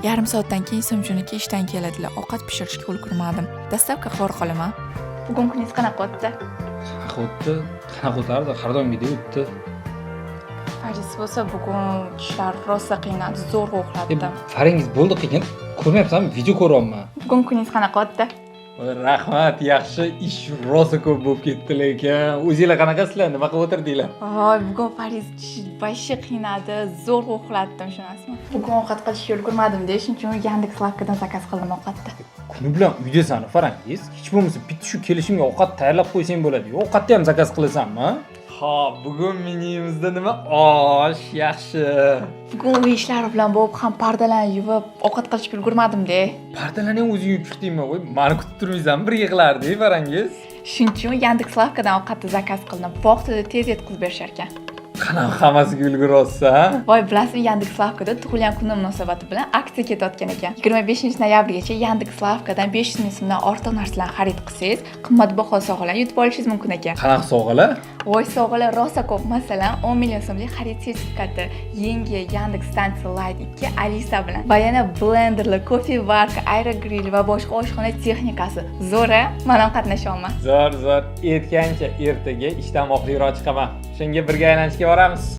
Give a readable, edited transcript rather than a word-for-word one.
Yarim soatdan keyin Simjoniki ishdan keladilar. Ovqat pishirishga ulgurmadim. Dastlabki xor qolaman. Bugun kuningiz qanaqa o'tdi? Qanaqa o'tardi? Har doimgidek o'tdi. Faris bo'lsa bugun ishlar rosa qiynadi, zo'rg'a uxlatdim. Faringiz bo'ldi qiyin. Ko'rmayapsanmi? Video ko'ryapman. Bugun kuningiz qanaqa o'tdi? Rahmat, yaxshi. Ish rosa ko'p bo'lib ketdi lekin. O'zingizlar qanaqasizlar? Nima qilib o'tirdinglar? Voy, bugun Faris vashi qiynadi, zo'rg'a uxlatdim, shunasizmi? Bugun ovqat qilishga ulgurmadim-da, shuning uchun Yandex Lavkadan zakaz qildim ovqatni. Kuni bilan uydasan, Farangiz. Hech bo'lmasa bitta shu kelishimga ovqat tayyorlab qo'ysang bo'ladi-ku. Ovqatni ham zakaz qilasanmi? Ha, bugun menyumizda nima? Osh, yaxshi. Bugun uy ishlari bilan bo'lib ham pardalarni yuvib, ovqat qilishga ulgurmadim-da. Pardalarni ham o'zing yuvib chiqdingmi? Voy, meni kutib turmaysanmi? Birga qilardik, Farangiz. Shuning uchun Yandex Lavkadan ovqatni zakaz qildim. Vaqtida tez yetkazib berishar ekan. Qanaqa hammasiga ulgurasiz-a? Voy, bilasizmi, Yandex Lavkada tug'ilgan kunim munosabati bilan aksiya ketayotgan ekan. 25-noyabrgacha Yandex Lavkadan 500 ming so'mdan ortiq narsalarni xarid qilsangiz, qimmatbaho sovg'alar yutib olishingiz mumkin ekan. Qanaqa sovg'alar? Voy, sovg'alar rosa ko'p. Masalan, 10 million so'mlik xarid sertifikati, yangi Yandex stansiya Lite 2 Alisa bilan va yana blenderlar, kofe varka, aerogrill va boshqa oshxona texnikasi. Zo'ra, men ham qatnashaman. Zo'r. Aytgancha ertaga ishdan moqliroq chiqaman. Shunga birga aylanishga boramiz.